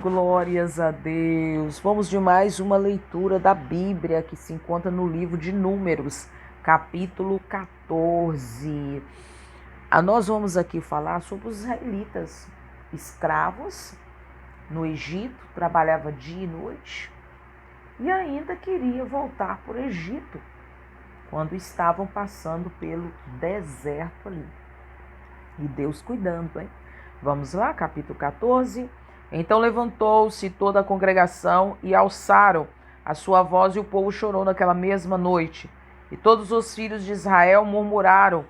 Glórias a Deus! Vamos de mais uma leitura da Bíblia que se encontra no livro de Números, capítulo 14. Nós vamos aqui falar sobre os israelitas, escravos no Egito, trabalhava dia e noite e ainda queria voltar para o Egito quando estavam passando pelo deserto ali. E Deus cuidando, hein? Vamos lá, capítulo 14. Então levantou-se toda a congregação e alçaram a sua voz, e o povo chorou naquela mesma noite. E todos os filhos de Israel murmuraram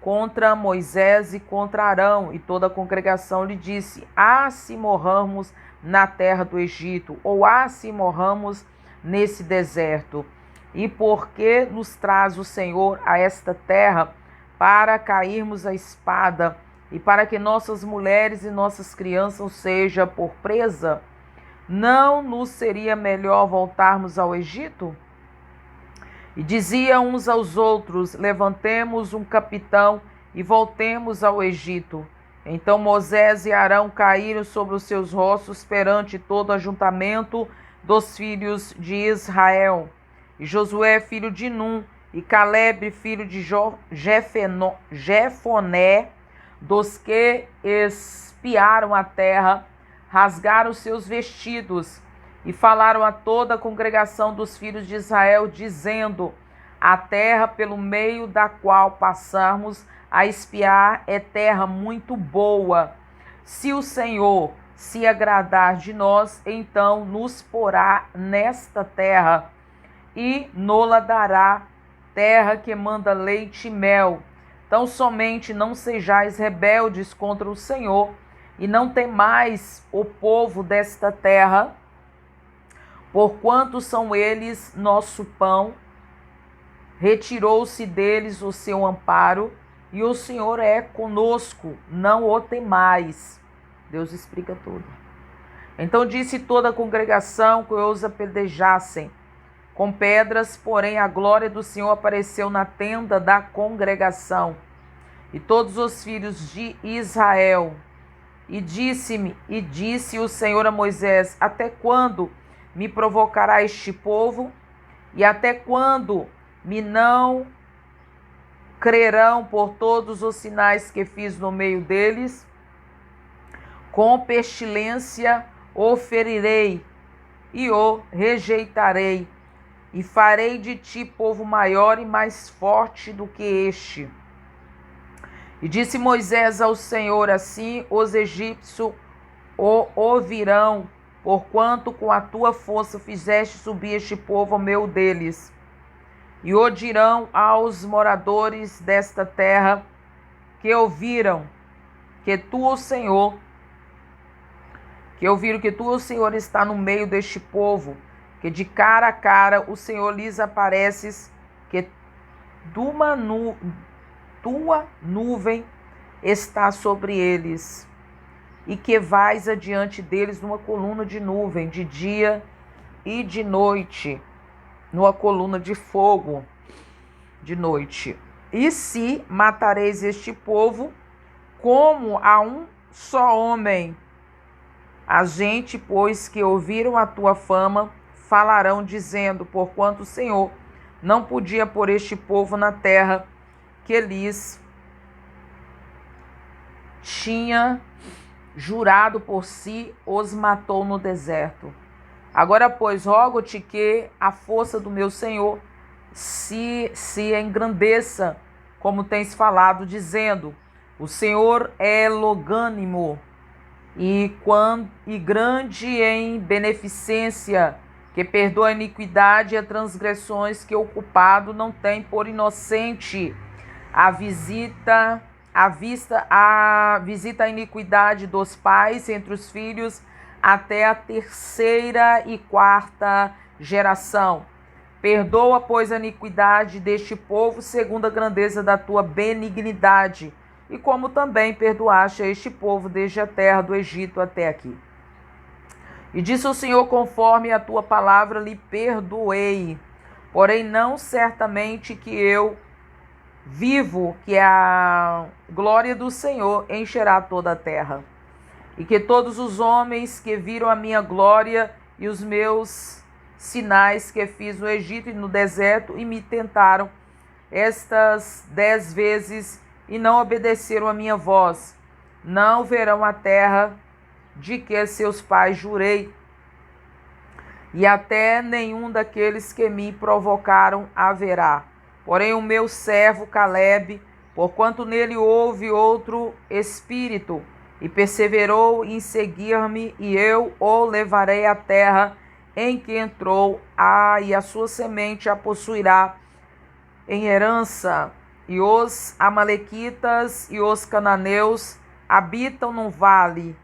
contra Moisés e contra Arão, e toda a congregação lhe disse: se morramos na terra do Egito, ou se morramos nesse deserto. E por que nos traz o Senhor a esta terra para cairmos a espada, e para que nossas mulheres e nossas crianças sejam por presa? Não nos seria melhor voltarmos ao Egito? E diziam uns aos outros: levantemos um capitão e voltemos ao Egito. Então Moisés e Arão caíram sobre os seus rostos perante todo o ajuntamento dos filhos de Israel. E Josué, filho de Num, e Caleb, filho de Jefoné, dos que espiaram a terra, rasgaram seus vestidos e falaram a toda a congregação dos filhos de Israel, dizendo: a terra pelo meio da qual passarmos a espiar é terra muito boa. Se o Senhor se agradar de nós, então nos porá nesta terra e nola dará, terra que manda leite e mel. Então somente não sejais rebeldes contra o Senhor, e não temais o povo desta terra, porquanto são eles nosso pão. Retirou-se deles o seu amparo, e o Senhor é conosco, não o temais. Deus explica tudo. Então disse toda a congregação que os apedrejassem com pedras, porém a glória do Senhor apareceu na tenda da congregação. E todos os filhos de Israel, e disse o Senhor a Moisés: até quando me provocará este povo? E até quando me não crerão por todos os sinais que fiz no meio deles? Com pestilência o ferirei e o rejeitarei, e farei de ti povo maior e mais forte do que este. E disse Moisés ao Senhor: assim os egípcios o ouvirão, porquanto com a tua força fizeste subir este povo ao meio deles. E o dirão aos moradores desta terra, que ouviram que tu, o Senhor, está no meio deste povo, que de cara a cara o Senhor lhes apareces, que tua nuvem está sobre eles, e que vais adiante deles numa coluna de nuvem, de dia e de noite, numa coluna de fogo de noite. E se matareis este povo como a um só homem, a gente, pois, que ouviram a tua fama, falarão, dizendo: porquanto o Senhor não podia pôr este povo na terra que lhes tinha jurado por si, os matou no deserto. Agora, pois, rogo-te que a força do meu Senhor se engrandeça, como tens falado, dizendo: o Senhor é longânimo e grande em beneficência, que perdoa a iniquidade e as transgressões, que o culpado não tem por inocente. Visita a iniquidade dos pais entre os filhos até a terceira e quarta geração. Perdoa, pois, a iniquidade deste povo segundo a grandeza da tua benignidade, e como também perdoaste a este povo desde a terra do Egito até aqui. E disse o Senhor: conforme a tua palavra lhe perdoei, porém não certamente que eu vivo, que a glória do Senhor encherá toda a terra. e que todos os homens que viram a minha glória e os meus sinais que fiz no Egito e no deserto e me tentaram estas 10 vezes e não obedeceram a minha voz, não verão a terra de que seus pais jurei, e até nenhum daqueles que me provocaram haverá. Porém o meu servo Calebe, porquanto nele houve outro espírito, e perseverou em seguir-me, e eu o levarei à terra em que entrou, e a sua semente a possuirá em herança. E os amalequitas e os cananeus habitam no vale.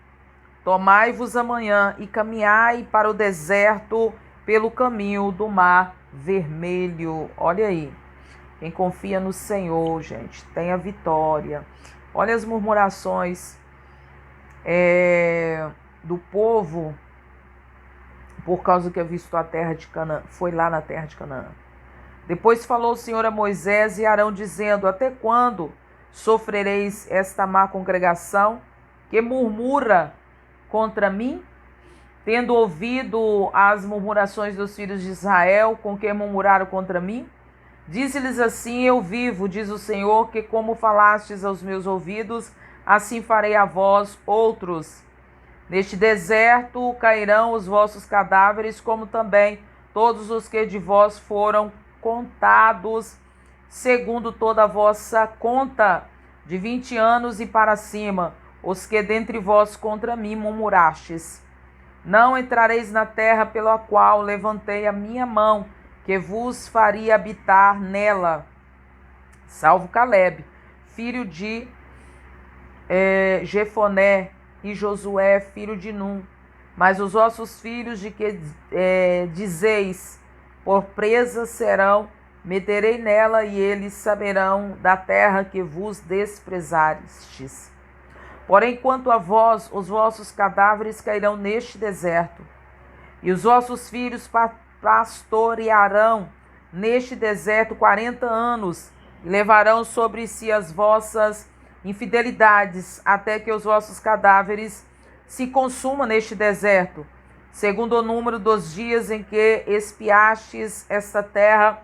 Tomai-vos amanhã e caminhai para o deserto pelo caminho do mar vermelho. Olha aí, quem confia no Senhor, gente, tem a vitória. Olha as murmurações do povo por causa que visto a terra de Canaã, foi lá na terra de Canaã. Depois falou o Senhor a Moisés e Arão, dizendo: até quando sofrereis esta má congregação que murmura contra mim? Tendo ouvido as murmurações dos filhos de Israel, com que murmuraram contra mim? Disse-lhes assim: eu vivo, diz o Senhor, que como falastes aos meus ouvidos, assim farei a vós outros. Neste deserto cairão os vossos cadáveres, como também todos os que de vós foram contados, segundo toda a vossa conta, de 20 anos e para cima, os que dentre vós contra mim murmurastes. Não entrareis na terra pela qual levantei a minha mão, que vos faria habitar nela, salvo Calebe, filho de Jefoné, e Josué, filho de Num. Mas os vossos filhos, de que dizeis, por presa serão, meterei nela, e eles saberão da terra que vos desprezastes. Porém, quanto a vós, os vossos cadáveres cairão neste deserto, e os vossos filhos pastorearão neste deserto 40 anos, e levarão sobre si as vossas infidelidades, até que os vossos cadáveres se consumam neste deserto, segundo o número dos dias em que espiastes esta terra,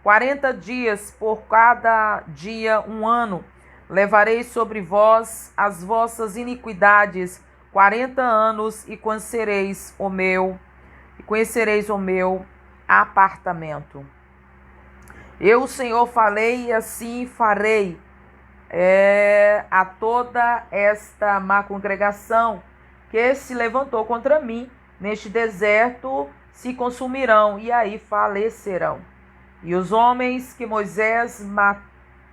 40 dias, por cada dia 1 ano. Levarei sobre vós as vossas iniquidades 40 anos, e conhecereis o meu apartamento. Eu, o Senhor, falei, e assim farei a toda esta má congregação que se levantou contra mim neste deserto, se consumirão, e aí falecerão. E os homens que Moisés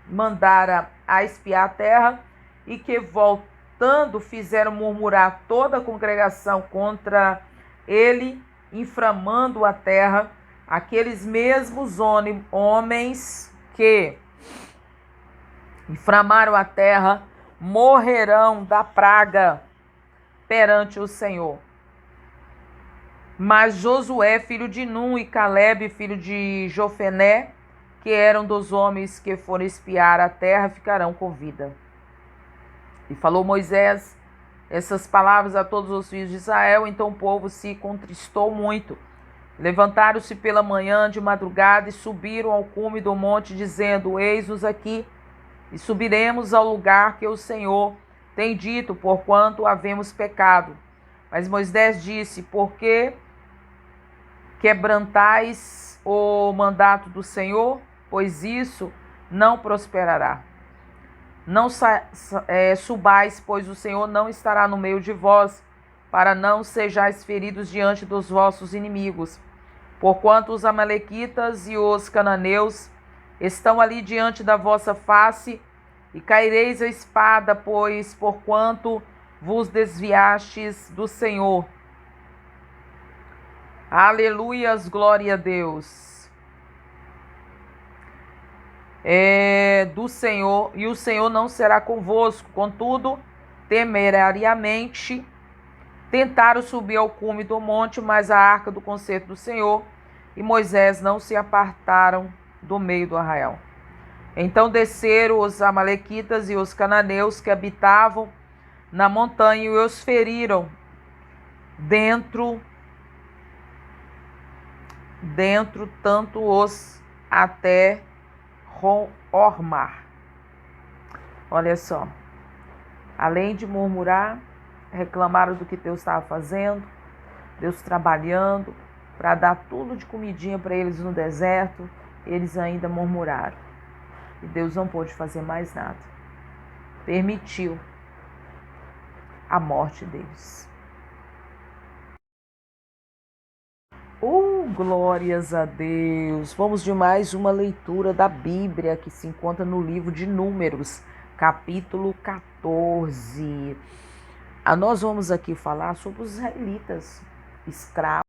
mandara a espiar a terra, e que voltando fizeram murmurar toda a congregação contra ele, inframando a terra, aqueles mesmos homens que inflamaram a terra morrerão da praga perante o Senhor. Mas Josué, filho de Num, e Calebe, filho de Jofené, que eram dos homens que foram espiar a terra, ficarão com vida. E falou Moisés essas palavras a todos os filhos de Israel. Então o povo se contristou muito. Levantaram-se pela manhã de madrugada e subiram ao cume do monte, dizendo: eis-nos aqui, e subiremos ao lugar que o Senhor tem dito, porquanto havemos pecado. Mas Moisés disse: por que quebrantais o mandato do Senhor? Pois isso não prosperará. Não subais, pois o Senhor não estará no meio de vós, para não sejais feridos diante dos vossos inimigos. Porquanto os amalequitas e os cananeus estão ali diante da vossa face, e caireis a espada, pois porquanto vos desviastes do Senhor. Aleluias, glória a Deus. Do Senhor, e o Senhor não será convosco. Contudo, temerariamente tentaram subir ao cume do monte, mas a arca do concerto do Senhor e Moisés não se apartaram do meio do arraial. Então desceram os amalequitas e os cananeus que habitavam na montanha e os feriram dentro tanto os até Ormar. Olha só, além de murmurar, reclamaram do que Deus estava fazendo, Deus trabalhando para dar tudo de comidinha para eles no deserto, eles ainda murmuraram. E Deus não pôde fazer mais nada. Permitiu a morte deles. Glórias a Deus! Vamos de mais uma leitura da Bíblia que se encontra no livro de Números, capítulo 14. Nós vamos aqui falar sobre os israelitas, escravos